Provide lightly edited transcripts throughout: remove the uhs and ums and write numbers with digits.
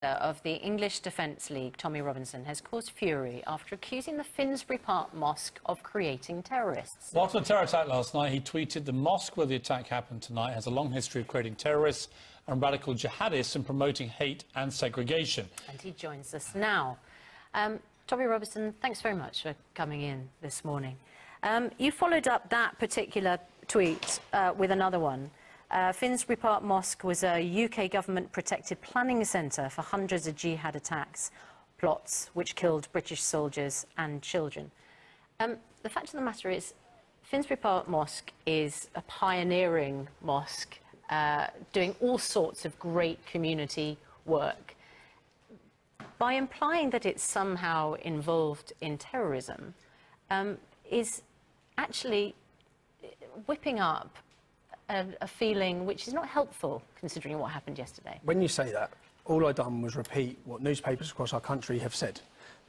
of the English Defence League, Tommy Robinson, has caused fury after accusing the Finsbury Park Mosque of creating terrorists. Well, after the terror attack last night, he tweeted, "The mosque where the attack happened tonight has a long history of creating terrorists and radical jihadists and promoting hate and segregation." And he joins us now. Tommy Robinson, thanks very much for coming in this morning. You followed up that particular tweet with another one. Finsbury Park Mosque was a UK government-protected planning centre for hundreds of jihad attacks, plots which killed British soldiers and children. The fact of the matter is, Finsbury Park Mosque is a pioneering mosque doing all sorts of great community work. By implying that it's somehow involved in terrorism is actually whipping up a feeling which is not helpful, considering what happened yesterday. When you say that, all I've done was repeat what newspapers across our country have said.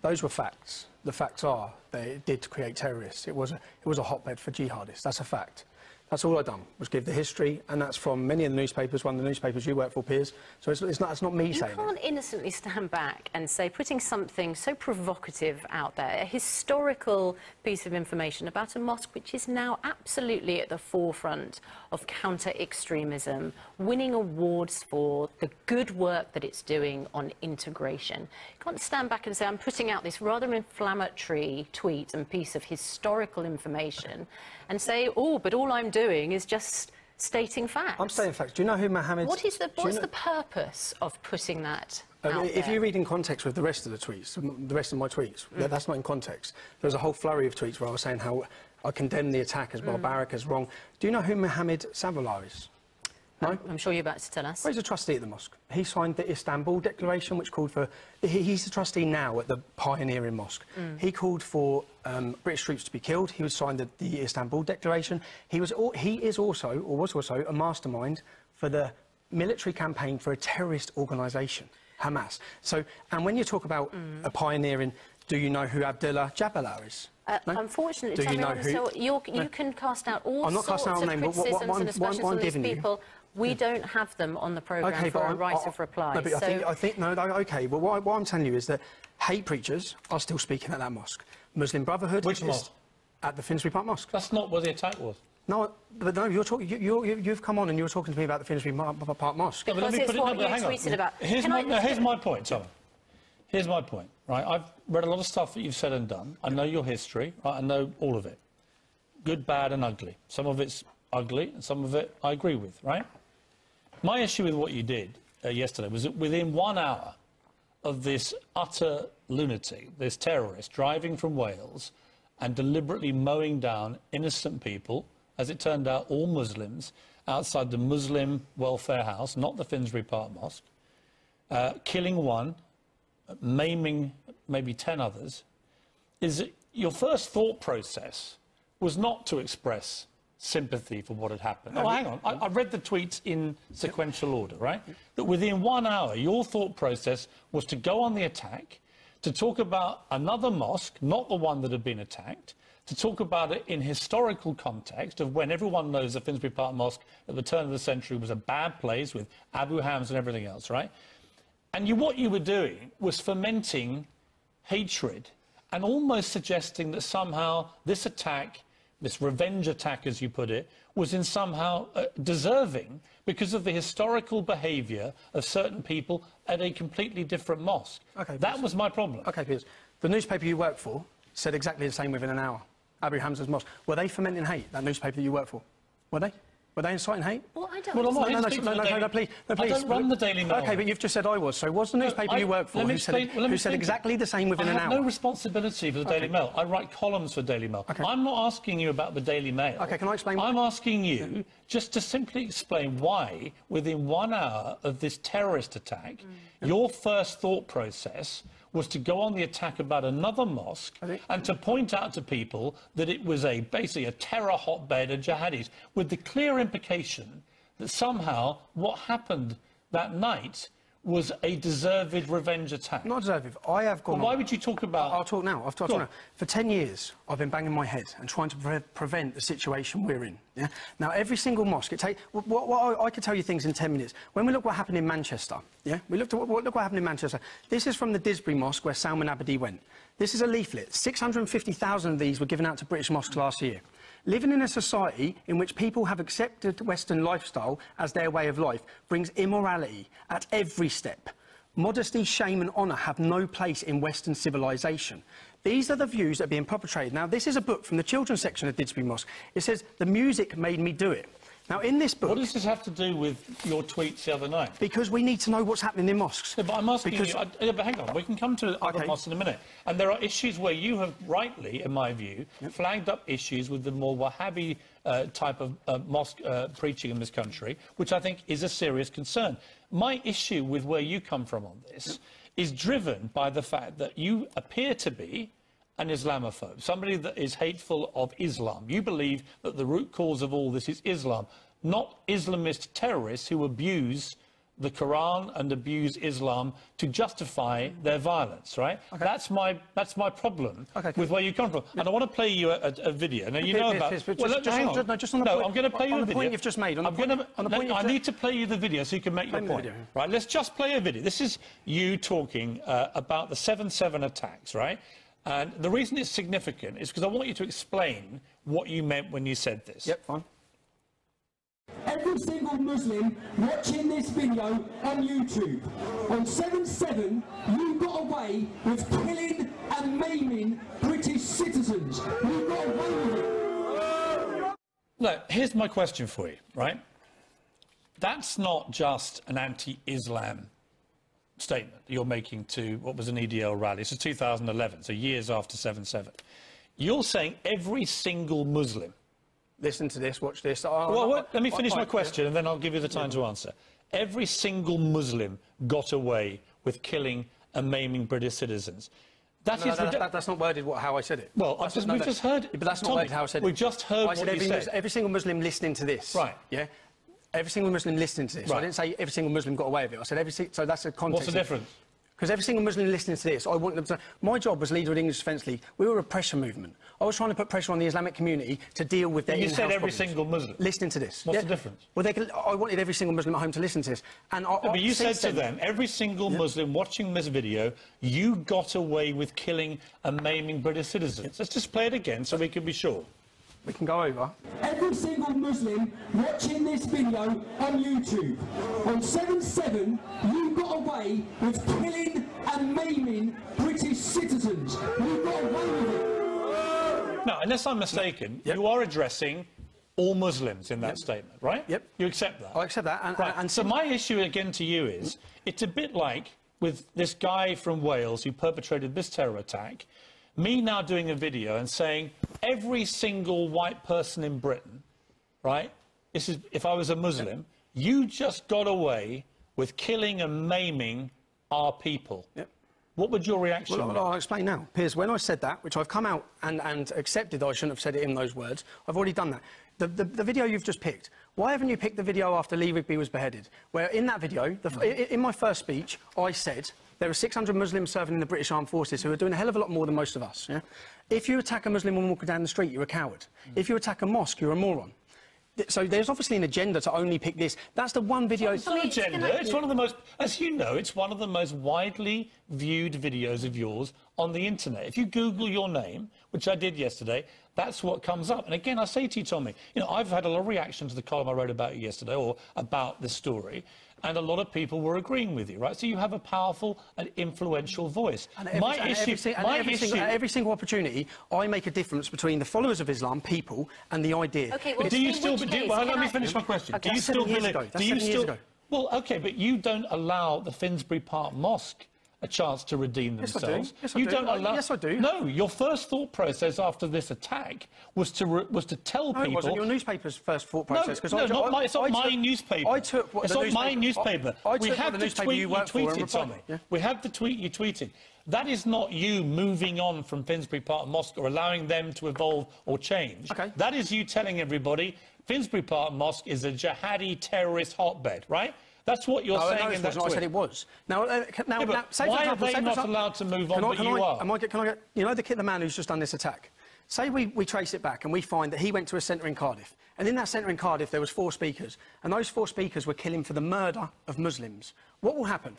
Those were facts. The facts are that it did create terrorists. It was a hotbed for jihadists. That's a fact. That's all I've done, was give the history, and that's from many of the newspapers, one of the newspapers you work for, Piers. So it's not me saying it. You can't innocently stand back and say, putting something so provocative out there, a historical piece of information about a mosque which is now absolutely at the forefront of counter-extremism, winning awards for the good work that it's doing on integration. You can't stand back and say, I'm putting out this rather inflammatory tweet and piece of historical information and say, oh, but all I'm doing is just stating facts. I'm stating facts. Do you know who Mohammed... What's the purpose of putting that out If there? you read in context with the rest of the tweets, the rest of my tweets, that's not in context. There's a whole flurry of tweets where I was saying how I condemn the attack as barbaric, as wrong. Do you know who Mohammed Savala is? No? I'm sure you're about to tell us. Well, he's a trustee at the mosque. He signed the Istanbul Declaration, which called for... He's the trustee now at the pioneering mosque. He called for British troops to be killed. He signed the Istanbul Declaration. He was also a mastermind for the military campaign for a terrorist organisation, Hamas. So, and when you talk about a pioneering, do you know who Abdullah Jabbar is? No? Unfortunately, do you know who? You can cast out all I'm not sorts casting out of a name, criticisms and aspersions on these people. We Yeah. don't have them on the programme for a right of reply. No, but I think, no, okay, but what I'm telling you is that hate preachers are still speaking at that mosque. Muslim Brotherhood... Which mosque? At the Finsbury Park Mosque. That's not where the attack was. No, but no, you've come on and you're talking to me about the Finsbury Park Mosque. Yeah, because it's what you tweeted about. Here's my point, Tom. Here's my point, right? I've read a lot of stuff that you've said and done. I know your history, right? I know all of it. Good, bad and ugly. Some of it's ugly and some of it I agree with, right? My issue with what you did yesterday was that within 1 hour of this utter lunatic, this terrorist, driving from Wales and deliberately mowing down innocent people, as it turned out, all Muslims, outside the Muslim Welfare House, not the Finsbury Park Mosque, killing one, maiming maybe 10 others, is that your first thought process was not to express sympathy for what had happened. Oh, hang on. I read the tweets in sequential order, right? That within 1 hour, your thought process was to go on the attack, to talk about another mosque, not the one that had been attacked, to talk about it in historical context of when everyone knows that Finsbury Park Mosque at the turn of the century was a bad place with Abu Hams and everything else, right? And what you were doing was fomenting hatred and almost suggesting that somehow this attack, this revenge attack, as you put it, was in somehow deserving because of the historical behaviour of certain people at a completely different mosque. Okay, that was my problem. OK, Piers. The newspaper you work for said exactly the same within an hour. Abu Hamza's mosque. Were they fomenting hate, that newspaper that you work for? Were they? Were they inciting hate? Well, I don't... Well, no, please. I don't run the Daily Mail. OK, but you've just said I was. So was the newspaper you work for who said exactly the same within an hour? I have no responsibility for the Daily Mail. I write columns for Daily Mail. Okay. I'm not asking you about the Daily Mail. OK, can I explain? I'm asking you just to simply explain why, within 1 hour of this terrorist attack, your first thought process was to go on the attack about another mosque and to point out to people that it was basically a terror hotbed of jihadis, with the clear implication that somehow what happened that night was a deserved revenge attack. Not deserved. I have gone. Well, why would you talk about? I'll talk now. I'll talk now. For 10 years, I've been banging my head and trying to prevent the situation we're in. Yeah. Now, every single mosque. I could tell you things in 10 minutes. When we look what happened in Manchester. Yeah. We look what happened in Manchester. This is from the Disbury Mosque where Salman Abedi went. This is a leaflet. 650,000 of these were given out to British mosques last year. Living in a society in which people have accepted Western lifestyle as their way of life brings immorality at every step. Modesty, shame and honour have no place in Western civilization. These are the views that are being perpetrated. Now, this is a book from the children's section of Didsbury Mosque. It says, "The music made me do it." Now, in this book... What does this have to do with your tweets the other night? Because we need to know what's happening in mosques. Yeah, but I'm asking you... but hang on, we can come to other mosques in a minute. And there are issues where you have rightly, in my view, flagged up issues with the more Wahhabi type of mosque preaching in this country, which I think is a serious concern. My issue with where you come from on this is driven by the fact that you appear to be an Islamophobe, somebody that is hateful of Islam. You believe that the root cause of all this is Islam, not Islamist terrorists who abuse the Quran and abuse Islam to justify their violence, right? Okay. That's my problem with where you come from. And I want to play you a video. Now, you know about... I'm going to play you a video. On the point you've just made. I need to play you the video so you can make your point. Right, let's just play a video. This is you talking about the 7/7 attacks, right? And the reason it's significant is because I want you to explain what you meant when you said this. Yep, fine. Every single Muslim watching this video on YouTube, on 7/7, you got away with killing and maiming British citizens. You got away with it. Look, here's my question for you, right? That's not just an anti-Islam statement you're making to what was an EDL rally. It's 2011, so years after 7/7. You're saying every single Muslim... Listen to this, watch this. Let me finish my question and then I'll give you the time to answer. Every single Muslim got away with killing and maiming British citizens. That's not worded how I said it. Well, we've just heard it. But that's not worded how I said it. We've just heard what you said. Every single Muslim listening to this. Right. Yeah? Every single Muslim listening to this. Right. So I didn't say every single Muslim got away with it. I said so that's a context. What's the difference? Because every single Muslim listening to this, I want them to... My job as leader of the English Defence League, we were a pressure movement. I was trying to put pressure on the Islamic community to deal with their in-house problems. You said every single Muslim? Listening to this. What's the difference? Well, I wanted every single Muslim at home to listen to this. And but you said to them, every single Muslim watching this video, you got away with killing and maiming British citizens. Let's just play it again so we can be sure. We can go over. Every single Muslim watching this video on YouTube, on 7/7, you got away with killing and maiming British citizens. You got away with it. Now, unless I'm mistaken, you are addressing all Muslims in that statement, right? Yep. You accept that? I accept that. And so my issue again to you is, it's a bit like with this guy from Wales who perpetrated this terror attack, me now doing a video and saying every single white person in Britain, right, this is, if I was a Muslim, you just got away with killing and maiming our people. Yep. What would your reaction be? Well, I'll explain now. Piers, when I said that, which I've come out and accepted I shouldn't have said it in those words, I've already done that. The video you've just picked, why haven't you picked the video after Lee Rigby was beheaded? Where in that video, in my first speech, I said there are 600 Muslims serving in the British Armed Forces who are doing a hell of a lot more than most of us. Yeah? If you attack a Muslim when walking down the street, you're a coward. If you attack a mosque, you're a moron. So there's obviously an agenda to only pick this. That's the one video... It's not an agenda. It's one of the most... As you know, it's one of the most widely viewed videos of yours on the internet. If you Google your name, which I did yesterday, that's what comes up. And again, I say to you, Tommy, you know, I've had a lot of reaction to the column I wrote about you yesterday, or about this story, and a lot of people were agreeing with you, right? So you have a powerful and influential voice. And every single opportunity, I make a difference between the followers of Islam, people, and the idea. Okay, well, do you still... let me finish my question. Okay, do you still believe... That's 7 years ago. Well, OK, but you don't allow the Finsbury Park Mosque a chance to redeem themselves. Yes, I do. Yes, I do. No, your first thought process after this attack was to tell people... No, it wasn't your newspaper's first thought process. It's not my newspaper. I took what it's not my newspaper. We have the tweet you tweeted, Tommy. We have the tweet you tweeted. That is not you moving on from Finsbury Park Mosque or allowing them to evolve or change. Okay. That is you telling everybody Finsbury Park Mosque is a jihadi terrorist hotbed, right? That's what you're saying no, in that tweet. I said it was. Now, Yeah, but why are they not allowed to move on, but you are? Can I get, you know the man who's just done this attack? Say we trace it back and we find that he went to a centre in Cardiff. And in that centre in Cardiff, there was 4 speakers. And those 4 speakers were killing for the murder of Muslims. What will happen?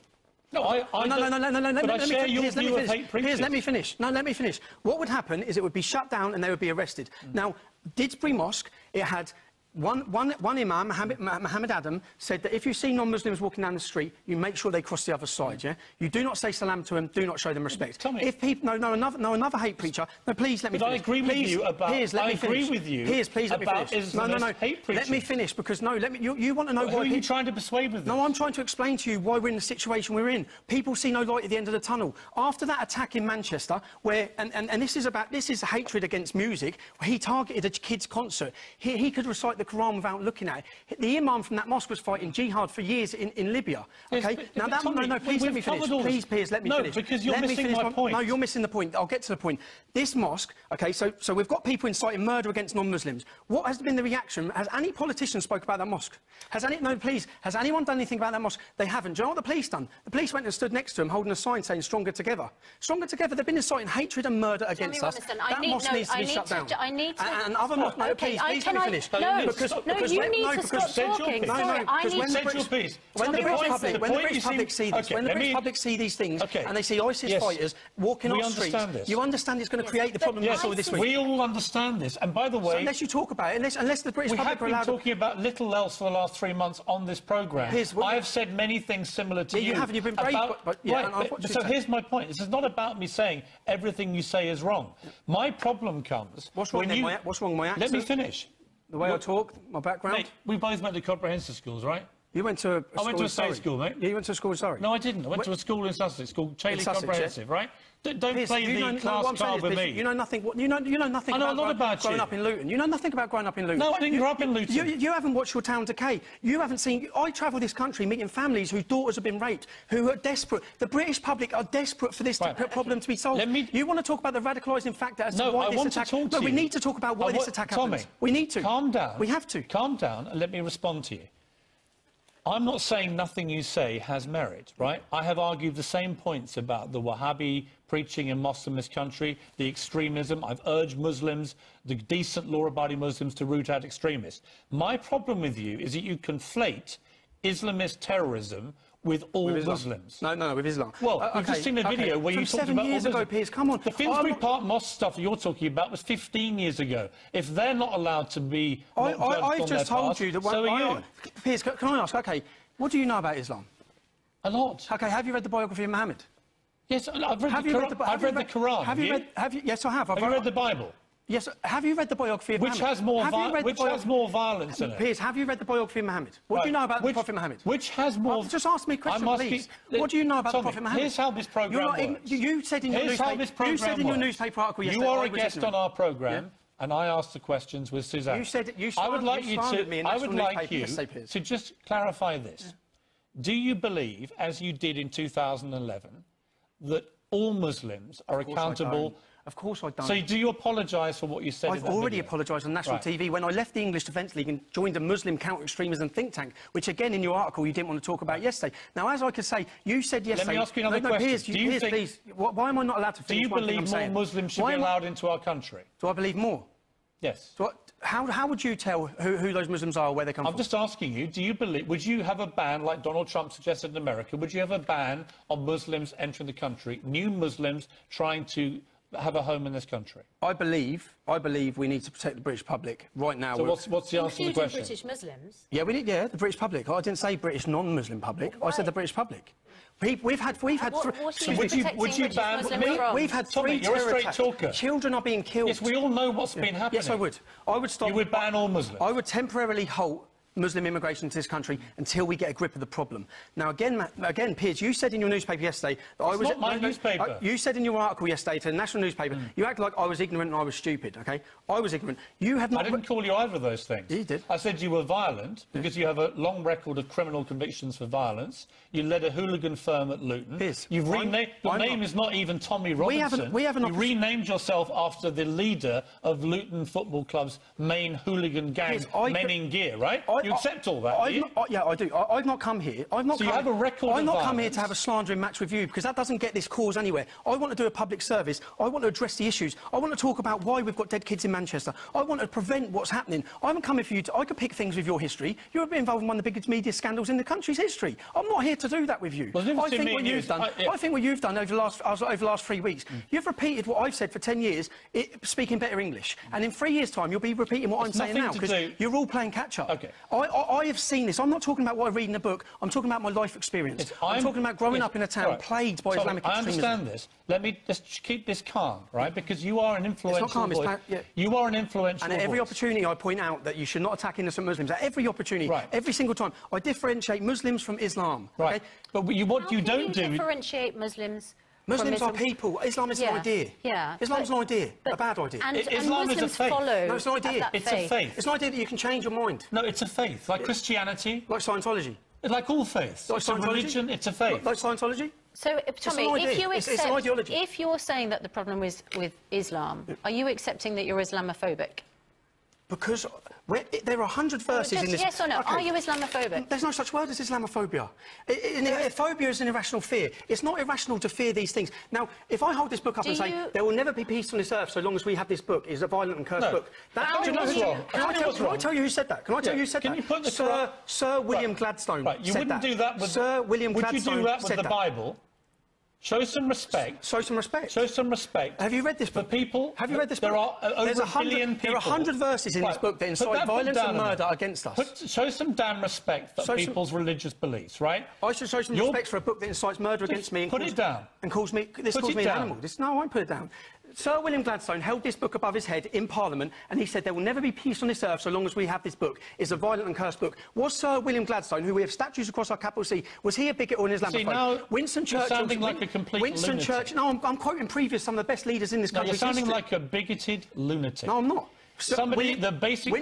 No, No, I share your view of hate preachers. Piers, let me finish. No, let me finish. What would happen is it would be shut down and they would be arrested. Now, Didsbury Mosque, it had... One imam, Mohammed Adam, said that if you see non-Muslims walking down the street, you make sure they cross the other side, yeah? You do not say salam to them, do not show them respect. Tell me. If people... another hate preacher... No, please, let me finish. I agree with you about... Piers, let me finish. I agree with you Piers, please, let me about finish. Islamist hate preaching. Let me finish, because, no, let me... You want to know why... Who are you trying to persuade with this? No, I'm trying to explain to you why we're in the situation we're in. People see no light at the end of the tunnel. After that attack in Manchester, where... And this is hatred against music, where he targeted a kid's concert. He could recite the Quran without looking at it. The imam from that mosque was fighting jihad for years in Libya. Okay? Yes, now that... Tommy, No, please let me finish. Please, Piers, let me finish. No, because you're missing my point. No, you're missing the point. I'll get to the point. This mosque... Okay, so we've got people inciting murder against non-Muslims. What has been the reaction? Has any politician spoke about that mosque? Has anyone done anything about that mosque? They haven't. Do you know what the police done? The police went and stood next to him holding a sign saying "Stronger Together." Stronger Together. They've been inciting hatred and murder against us. That mosque needs to be shut down. And other mosques... No, please let me finish. You need to stop talking. When the British public see this, when the British public see these things and they see ISIS fighters walking on streets, you understand it's going to create the problem we saw this week. We all understand this. And by the way... So unless you talk about it, unless the British public are allowed... We have been talking about little else for the last 3 months on this programme. I have said many things similar to you. You haven't. You've been brave. So here's my point. This is not about me saying everything you say is wrong. My problem comes... What's wrong with my accent? Let me finish. The way I talk, my background? Mate, we both went to comprehensive schools, right? You went to a school I went to a state school, mate. You went to a school in Surrey? No, I didn't. I went to a school in Sussex called Chailey Comprehensive, right? Don't play the class card with me. You know nothing. You know nothing. I know a lot about growing up in Luton. You know nothing about growing up in Luton. No, I didn't grow up in Luton. You haven't watched your town decay. You haven't seen. I travel this country meeting families whose daughters have been raped, who are desperate. The British public are desperate for this problem to be solved. You want to talk about the radicalising factor as to why this attack? No, we need to talk about why this attack happens. We need to. Calm down. We have to. Calm down and let me respond to you. I'm not saying nothing you say has merit, right? I have argued the same points about the Wahhabi preaching in mosques in this country, the extremism. I've urged Muslims, the decent law-abiding Muslims, to root out extremists. My problem with you is that you conflate Islamist terrorism with all Muslims. No, with Islam. Well, we've just seen a video where you talked about... 7 years ago, Piers, come on. The Finsbury Park Mosque stuff that you're talking about was 15 years ago. If they're not allowed to be... I've just told you that... So are you. Piers, can I ask, OK, what do you know about Islam? A lot. OK, have you read the biography of Muhammad? Yes, I've read the Quran. I've read the Quran. Have you? Yes, I have. Have you read the Bible? Yes. Have you read the biography of Muhammad? Which has more violence in it? Piers, have you read the biography of Muhammad? What do you know about the Prophet Muhammad? Which has more... Just ask me a question, please. What do you know about the Prophet Muhammad? Here's how this programme works. You said in your newspaper article yesterday... You are a guest on our programme, and I asked the questions with Suzanne. I would like you to just clarify this. Do you believe, as you did in 2011, that all Muslims are accountable... Of course I don't. So do you apologise for what you said? I've already apologised on national TV when I left the English Defence League and joined a Muslim counter-extremism think tank, which again in your article you didn't want to talk about yesterday. Now, as I could say, you said yesterday... Let me ask you another question. Piers, please, why am I not allowed to finish one thing I'm saying? Do you believe more Muslims should be allowed into our country? Do I believe more? Yes. How would you tell who those Muslims are or where they come from? I'm just asking you, do you believe... Would you have a ban, like Donald Trump suggested in America, would you have a ban on Muslims entering the country, new Muslims trying to have a home in this country? I believe we need to protect the British public right now. So what's the answer to the question? British Muslims? Yeah, we need. Yeah, the British public. I didn't say British non-Muslim public. I said the British public. We've had. Would you ban? We've had three terror attacks. Talker. Children are being killed. Yes, we all know what's been happening. Yes, I would. I would stop. You would ban all Muslims. I would temporarily halt Muslim immigration to this country until we get a grip of the problem. Now, again, Piers, you said in your newspaper yesterday that I was... It's not my newspaper. You said in your article yesterday to the national newspaper, you acted like I was ignorant and I was stupid, OK? I was ignorant. You have not... I didn't call you either of those things. You did. I said you were violent because you have a long record of criminal convictions for violence. You led a hooligan firm at Luton. Piers, Your name is not even Tommy Robinson. You renamed yourself You renamed yourself after the leader of Luton Football Club's main hooligan gang, Men in Gear, right? You accept all that, do you? Yeah, I do. I've not come here. I've not So come, you have a record I've of not come here violence. to have a slandering match with you, because that doesn't get this cause anywhere. I want to do a public service. I want to address the issues. I want to talk about why we've got dead kids in Manchester. I want to prevent what's happening. I haven't come here for you to... I could pick things with your history. You're a bit involved in one of the biggest media scandals in the country's history. I'm not here to do that with you. Well, I think what you've done... I think what you've done over the last 3 weeks, you've repeated what I've said for 10 years, speaking better English. And in 3 years' time, you'll be repeating what I'm saying now, because you're all playing catch-up. Okay. I have seen this. I'm not talking about what I read in a book. I'm talking about my life experience. I'm talking about growing up in a town plagued by Islamic extremism. I understand this. Let me just keep this calm, right? Because you are an influential It's not calm, voice. You are an influential And at every opportunity, I point out that you should not attack innocent Muslims. At every opportunity, every single time, I differentiate Muslims from Islam. Right. Okay? But what you don't do... differentiate Muslims... Muslims are people. Islam is an idea. Yeah. Islam's an idea, a bad idea. And Islam is a Muslims faith. follow No, it's an idea. It's a faith. It's an idea that you can change your mind. No, it's a faith. Like Christianity. Like Scientology. Like all faiths. Like it's a religion, it's a faith. Like Scientology? So, Tommy, idea. if you It's an accept... ideology. If you're saying that the problem is with Islam, are you accepting that you're Islamophobic? Because there are 100 verses in this... Yes or no? Okay. Are you Islamophobic? There's no such word as Islamophobia. Phobia is an irrational fear. It's not irrational to fear these things. Now, if I hold this book up and say, there will never be peace on this earth so long as we have this book, it's a violent and cursed book. Can I tell you who said that? Can I tell you who said that? You put the Sir William Gladstone Right, you wouldn't do that with... Sir William Gladstone Would you do that with the that. Bible? Show some respect. Show some respect. Show some respect. Have you read this book? For people... Have you read this book? There are over a billion people... There are 100 verses in this book that incite violence and murder against us. Show some damn respect for people's religious beliefs, right? I should show some respect for a book that incites murder against me. Put it down. And calls me... This calls me an animal. No, I won't put it down. Sir William Gladstone held this book above his head in Parliament, and he said there will never be peace on this earth so long as we have this book. It's a violent and cursed book. Was Sir William Gladstone, who we have statues across our capital C, was he a bigot or an Islamophobe? See, now Winston Churchill... You're sounding like a complete lunatic. No, I'm quoting some of the best leaders in this country. You're sounding like a bigoted lunatic. No, I'm not. Somebody that basically...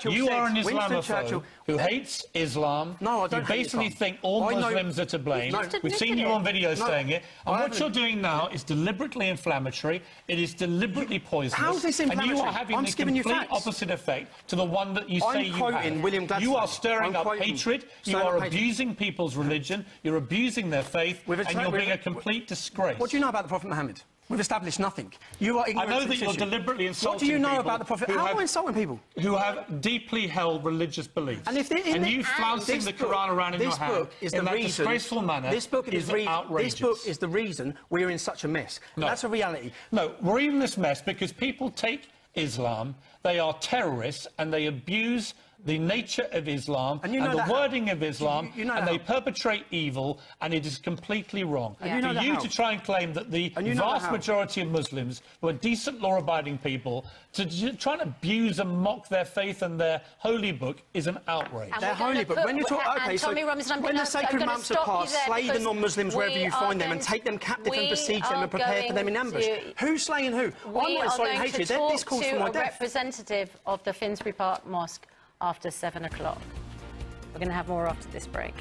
You are an Islamophobe who hates Islam. No, I don't You basically think all Muslims are to blame. No. We've seen you on video saying it. And what you're doing now is deliberately inflammatory. It is deliberately poisonous. How is this inflammatory? And you are having the complete opposite effect to the one that you say you have. William Gladstone. You are stirring up hatred. You are abusing people's religion. You're abusing their faith. And you're being a complete disgrace. What do you know about the Prophet Muhammad? We've established nothing. You are ignorant. I know that you're deliberately insulting people. What do you know about the Prophet? How am I insulting people? Who have deeply held religious beliefs. And you flouncing the Quran around in your hand in that disgraceful manner is outrageous. This book is the reason we're in such a mess. No. That's a reality. No, we're in this mess because people take Islam, they are terrorists, and they abuse the nature of Islam and the wording of Islam, and they perpetrate evil, and it is completely wrong. For you to try and claim that the vast majority of Muslims who are decent, law-abiding people, to try and abuse and mock their faith and their holy book is an outrage. Their holy book. When you talk, okay, so when the sacred months are passed, slay the non-Muslims wherever you find them and take them captive and besiege them and prepare for them in ambush. Who's slaying who? I'm not inciting hatred. This calls for my death. Representative of the Finsbury Park Mosque after 7 o'clock. We're going to have more after this break.